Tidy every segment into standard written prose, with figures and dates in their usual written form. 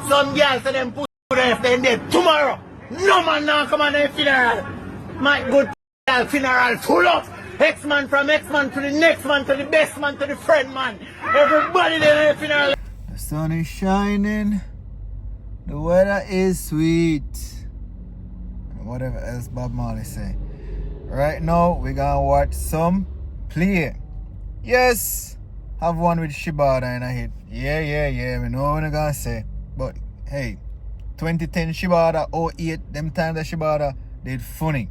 Some girls say them put if they dead tomorrow. No man now come on their funeral. My good girl funeral full up. X-man from X-man to the next man to the best man to the friend man. Everybody there at their funeral. The sun is shining. The weather is sweet. And whatever else Bob Marley say. Right now we're gonna watch some play. Yes, have one with Shebada in a hit. Yeah. We know what I'm gonna say. But hey, 2010 Shebada, 08, them times that Shebada did funny.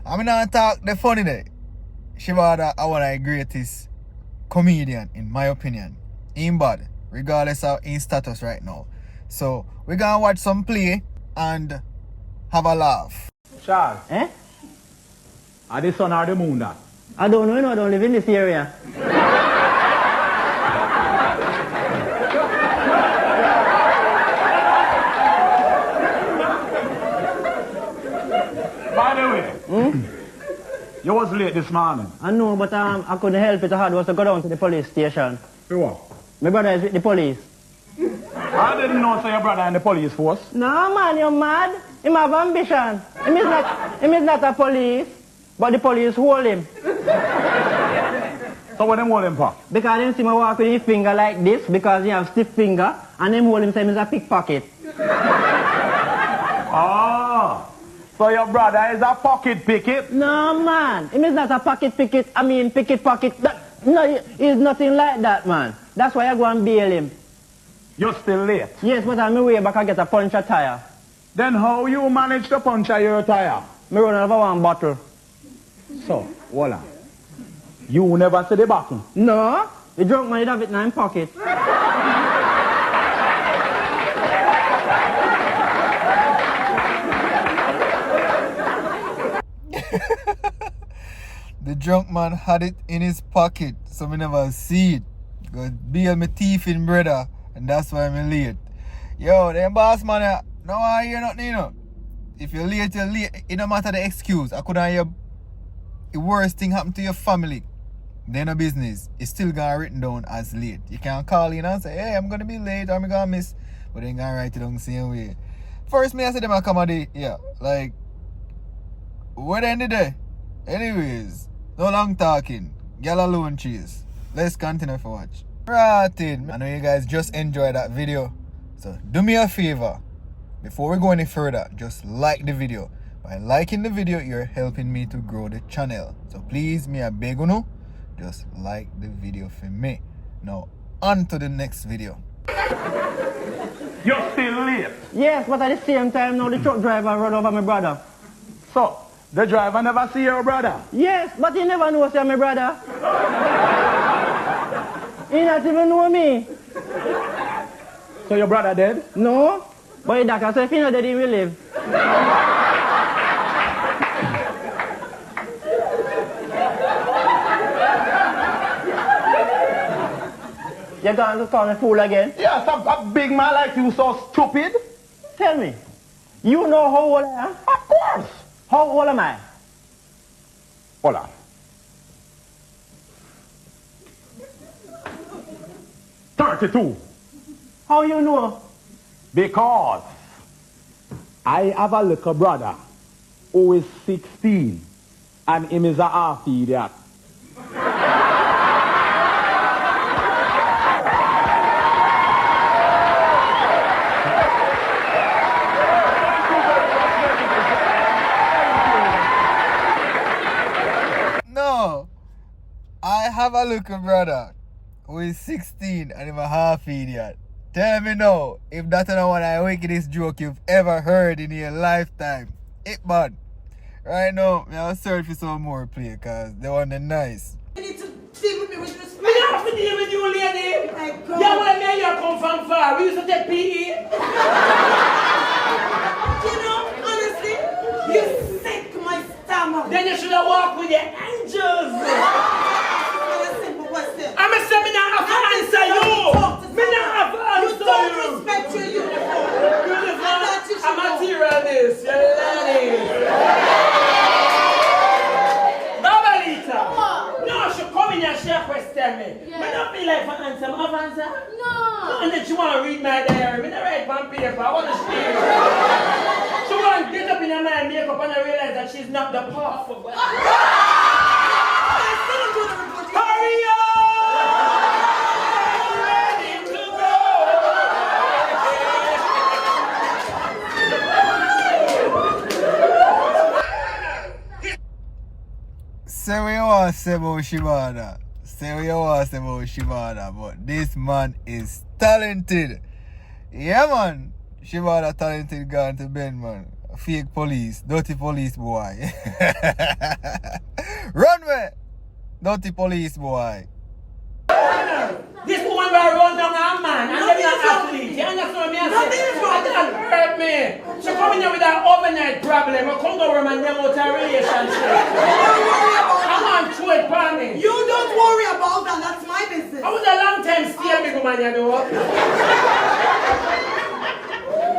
I'm not talk the funny day. Shebada are one of the greatest comedian in my opinion. In bad, regardless of in status right now. So we're gonna watch some play and have a laugh. Charles, Eh? are the sun or the moon that? I don't know, I don't live in this area. By the way, you was late this morning. I know, but I couldn't help it. I had was to go down to the police station. For what? My brother is with the police. I didn't know so your brother in the police force. No, man, you're mad. He have ambition. He is not a police, but the police hold him. So what them hold him for? Because them see me walk with his finger like this, because he have stiff finger, and them hold him say he's a pickpocket. Ah, so your brother is a pocket picket? No, man. He is not a pocket picket. I mean, picket pocket. No, he's nothing like that, man. That's why I go and bail him. You're still late. Yes, but on my way back I get a puncture tire. Then how you manage to puncture your tire? Me run over one bottle. So, voila. You never see the bottle? No, the drunk man have it in his pocket. The drunk man had it in his pocket, so me never see it. Because bail me thief in brother, and that's why I'm late. Yo, them boss man, no I hear nothing, you know. If you're late, you're late. It don't matter the excuse. I couldn't hear the worst thing happen to your family. Then no business. It's still gonna written down as late. You can't call in and say, hey, I'm gonna be late or I'm gonna miss. But they ain't gonna write it down the same way. First me I say them a comedy, yeah. Like, what end of the day? Anyways, no long talking. Girl alone cheese. Let's continue for watch. Right in. I know you guys just enjoyed that video. So do me a favor. Before we go any further, just like the video. By liking the video, you're helping me to grow the channel. So please, me a beg you, just like the video for me. Now, on to the next video. You're still late. Yes, but at the same time now the truck driver run over my brother. So, the driver never see your brother? Yes, but he never knows I'm my brother. He not even know me. So your brother dead? No, but the doctor said if he not dead, he will live. You're going to call me fool again? Yes, a big man like you so stupid. Tell me, you know how old I am? Of course. How old am I? Hold on. 32. How you know? Because I have a little brother who is 16 and him is a half idiot. No, I have a little brother who is 16 and I'm a half idiot. Tell me now, if that's not one of the wickedest joke you've ever heard in your lifetime. It bad. Right now, I'll search for some more play because they want the nice. You need to deal with me with respect. Me not have to deal with you, lady. My God. Yeah, where me you come from far? We used to take PE. You know, honestly, you sick my stomach. Then you should have walked with your angels. I'm a seminar have to answer you. Me not have to answer you. Don't respect your uniform. I'm a materialist. You lady. Babalita. No, she come in and she question me. Yeah. Me not feel like for answer. I have answer. No. And then she want to read my diary. Me not write makeup and paper. I want to steal. She want to get up in her mind makeup and I realize that she's not the part. Hurry up! Ready to go! Say what you want to say about Shebada. Say what you want to say about Shebada, but this man is talented. Yeah, man. Shebada talented gone to bed, man. Fake police, dirty police boy. Run away, dirty police boy. This woman will run down her man and then an athlete. You understand what I mean? That hurt me. She come in here with that overnight problem. I come over and them out her relationship. I want to it for me. You don't worry about that. That's my business. I was a long time stay big woman, you know.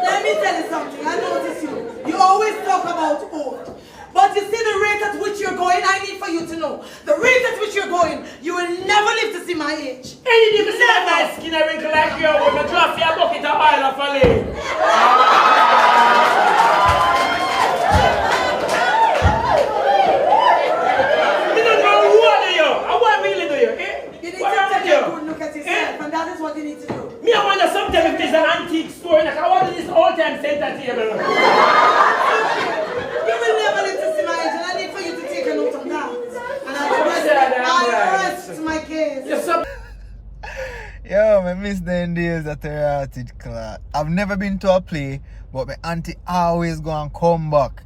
Let me tell you something. I notice you. You always talk about old. But you see the rate at which you're going, I need for you to know. The rate at which you're going, you will never live to see my age. And you didn't see that my skin a wrinkle like you when I drop your bucket of oil off a lane. You don't know what do you? I want really do you? You need to take a good look at yourself, and that is what you need to do. Me, I wonder sometimes if there's an antique store, like I want this all-time center table. You will never live to see my age, and I need for you to take a note on that. And I rest my case. Yo, I miss them days at the Rated class. I've never been to a play, but my auntie always go and come back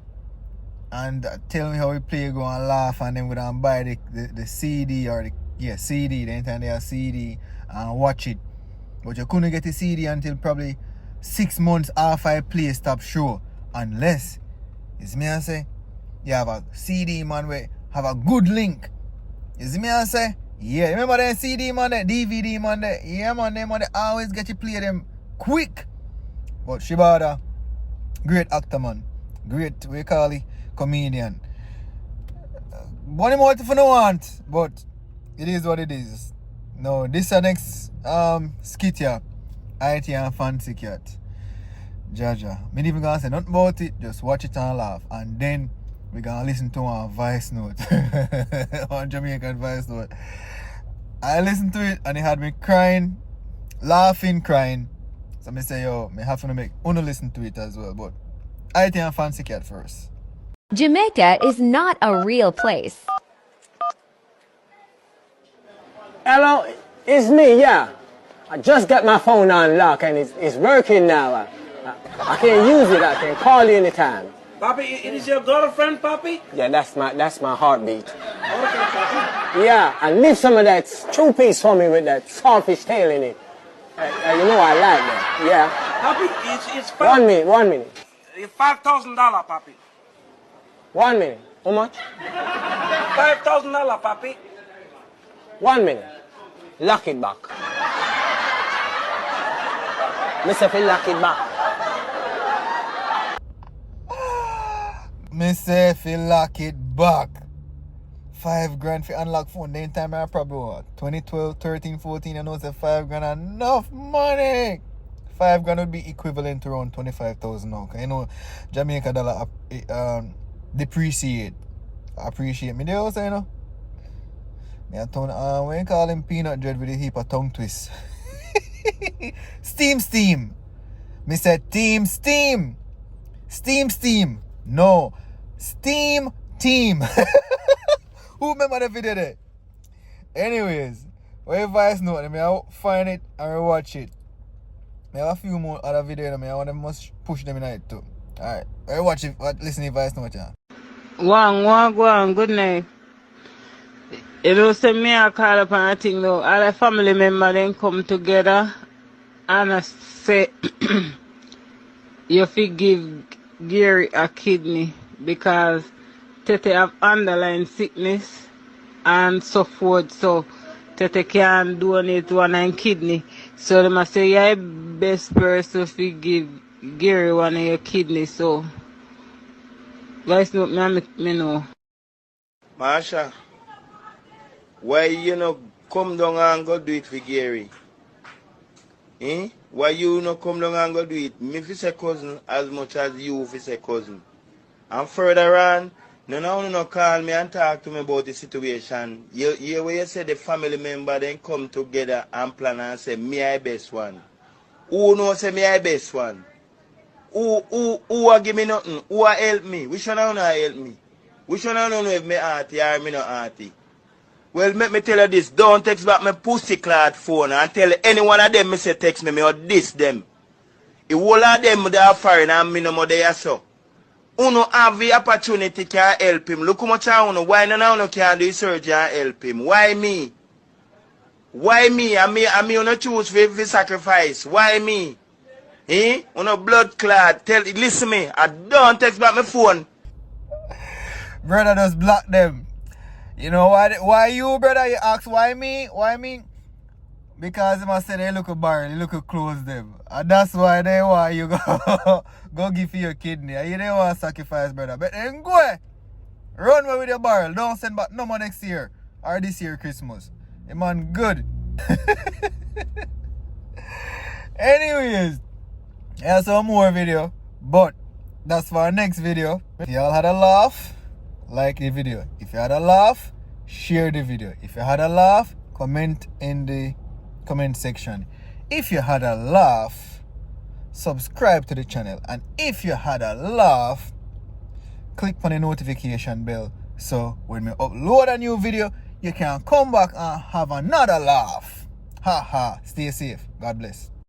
and tell me how we play, go and laugh, and then we don't buy the CD or the CD, the entire they have CD and watch it. But you couldn't get the CD until probably 6 months after I play stop show. Unless, it's me I say, you have a CD man where have a good link. Is me I say? Yeah, remember that CD man, that DVD man, that yeah man, them man, they always get you play them quick. But Shebada, great actor man, great we call it comedian. One more if you don't want, but it is what it is. No, this is the next skit here. IT and Fancy Cat. Jaja. Me not even gonna say nothing about it, just watch it and laugh. And then we're gonna listen to one voice note. One Jamaican voice note. I listened to it and it had me crying, laughing, crying. So I say, yo, I have to make Uno listen to it as well. But IT and Fancy Cat first. Jamaica is not a real place. Hello, it's me, yeah. I just got my phone on lock and it's working now. I can use it, I can call you anytime. Papi, it is your girlfriend, Papi? Yeah, that's my heartbeat. Okay, Papi. Yeah, and leave some of that stew piece for me with that saltfish tail in it. You know I like that, yeah. Papi, it's $1 minute. $5,000, Papi. 1 minute. How much? $5,000, Papi. 1 minute. Lock it back. Mr. Phil, lock it back. Me say if you lock it back. $5 grand for unlock phone. Then time I probably what? 2012, 13, 14, I know it's $5 grand enough money. $5 grand would be equivalent to around 25,000 now. Cause you know Jamaica dollar depreciate. Appreciate me there also, you know. Me a ton when you call him peanut dread with a heap of tongue twist. Steam. Me said steam. No. Steam team. Who remember the video there? Anyways, where voice note, I find it and rewatch it. I have a few more other videos and I want to must push them in it too. Alright. I watch it, listen to the voice note, yeah. One, good night. You know, say me I call up and I think though, all the family members then come together and I say you forgive Gary a kidney because Tete have underlying sickness and so forth, so Tete can donate one kidney. So they must say you're the best person to give Gary one of your kidneys, so guys know me know. Marsha, why you know come down and go do it for Gary? Eh? Why you no come down and go do it? Me fi say cousin as much as you fi say cousin. And further on, none of you no call me and talk to me about the situation. You where you say the family member then come together and plan and say me I best one. Who know say me I best one? Who a give me nothing? Who a help me? Which one of you help me? Which one of you know if me auntie or me no auntie? Well, let me tell you this. Don't text back my pussy clad phone and tell any one of them me say text me or diss them. The whole of them they are foreign and me no more there so. Uno have the opportunity can help him. Look how much I uno. Why none of you can do surgery and help him? Why me? Why me? I me uno choose for sacrifice. Why me? Eh? Uno blood clad. Listen me. I don't text back my phone. Brother, just block them. You know why you, brother? You ask why me? Why me? Because they must say they look a barrel, they look a close them. And that's why they want you go give your kidney. And you don't want to sacrifice, brother. But then go. Run away with your barrel. Don't send back no more next year. Or this year Christmas. The man good. Anyways. Here's some more video. But that's for our next video. If y'all had a laugh, like the video. If you had a laugh, share the video. If you had a laugh, comment in the comment section. If you had a laugh, subscribe to the channel. And if you had a laugh, click on the notification bell so when we upload a new video, you can come back and have another laugh. Ha ha. Stay safe. God bless.